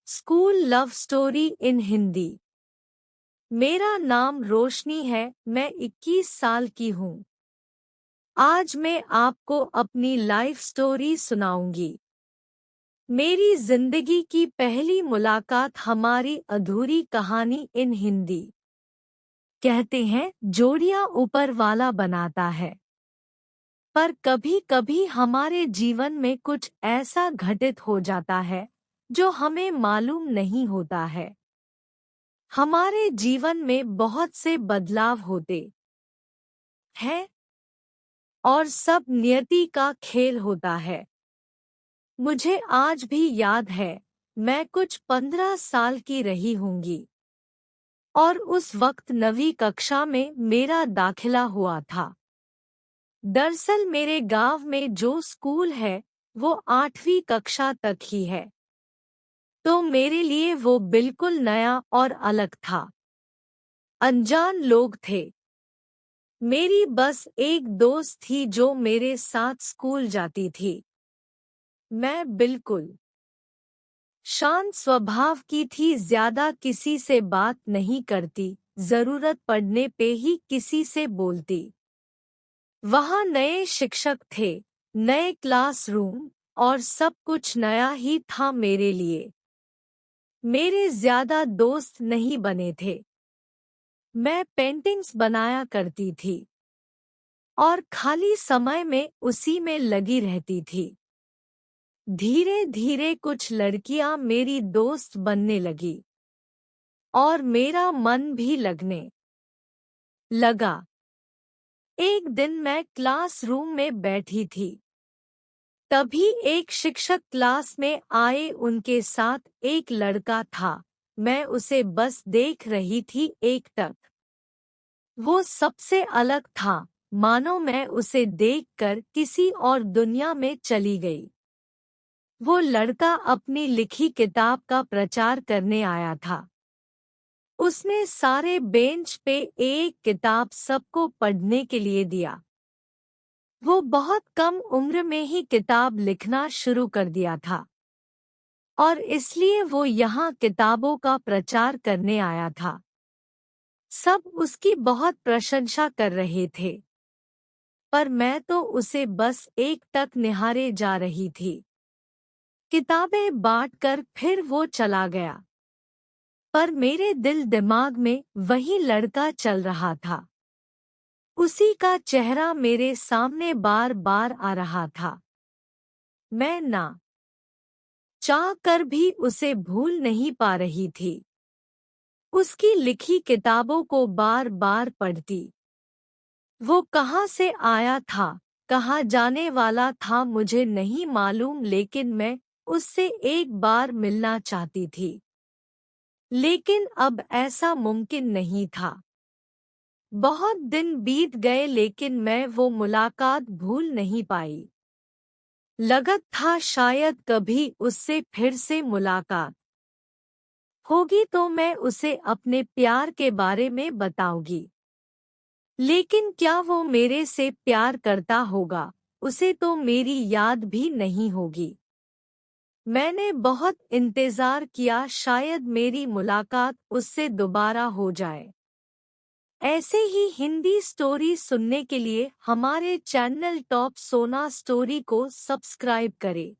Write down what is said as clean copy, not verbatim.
School love story in Hindi. मेरा नाम रोशनी है, मैं 21 साल की हूँ। आज मैं आपको अपनी लाइफ स्टोरी सुनाऊंगी। मेरी जिंदगी की पहली मुलाकात, हमारी अधूरी कहानी इन हिंदी। कहते हैं जोड़ियां ऊपर वाला बनाता है, पर कभी कभी हमारे जीवन में कुछ ऐसा घटित हो जाता है जो हमें मालूम नहीं होता है। हमारे जीवन में बहुत से बदलाव होते हैं और सब नियति का खेल होता है। मुझे आज भी याद है, मैं कुछ 15 साल की रही होंगी और उस वक्त 9वीं कक्षा में मेरा दाखिला हुआ था। दरअसल मेरे गांव में जो स्कूल है वो 8वीं कक्षा तक ही है, तो मेरे लिए वो बिल्कुल नया और अलग था। अनजान लोग थे। मेरी बस एक दोस्त थी जो मेरे साथ स्कूल जाती थी। मैं बिल्कुल शांत स्वभाव की थी, ज्यादा किसी से बात नहीं करती, जरूरत पड़ने पे ही किसी से बोलती। वहाँ नए शिक्षक थे, नए क्लासरूम और सब कुछ नया ही था मेरे लिए। मेरे ज्यादा दोस्त नहीं बने थे। मैं पेंटिंग्स बनाया करती थी और खाली समय में उसी में लगी रहती थी। धीरे धीरे कुछ लड़कियां मेरी दोस्त बनने लगी और मेरा मन भी लगने लगा। एक दिन मैं क्लासरूम में बैठी थी, तभी एक शिक्षक क्लास में आए। उनके साथ एक लड़का था। मैं उसे बस देख रही थी एकटक। वो सबसे अलग था, मानो मैं उसे देखकर किसी और दुनिया में चली गई। वो लड़का अपनी लिखी किताब का प्रचार करने आया था। उसने सारे बेंच पे एक किताब सबको पढ़ने के लिए दिया। वो बहुत कम उम्र में ही किताब लिखना शुरू कर दिया था और इसलिए वो यहाँ किताबों का प्रचार करने आया था। सब उसकी बहुत प्रशंसा कर रहे थे, पर मैं तो उसे बस एकटक निहारे जा रही थी। किताबें बांटकर फिर वो चला गया, पर मेरे दिल दिमाग में वही लड़का चल रहा था। उसी का चेहरा मेरे सामने बार बार आ रहा था। मैं ना चाह कर भी उसे भूल नहीं पा रही थी। उसकी लिखी किताबों को बार बार पढ़ती। वो कहाँ से आया था, कहाँ जाने वाला था, मुझे नहीं मालूम, लेकिन मैं उससे एक बार मिलना चाहती थी। लेकिन अब ऐसा मुमकिन नहीं था। बहुत दिन बीत गए, लेकिन मैं वो मुलाकात भूल नहीं पाई। लगत था शायद कभी उससे फिर से मुलाकात होगी तो मैं उसे अपने प्यार के बारे में बताऊंगी। लेकिन क्या वो मेरे से प्यार करता होगा, उसे तो मेरी याद भी नहीं होगी। मैंने बहुत इंतजार किया, शायद मेरी मुलाकात उससे दोबारा हो जाए। ऐसे ही हिंदी स्टोरी सुनने के लिए हमारे चैनल टॉप सोना स्टोरी को सब्सक्राइब करें।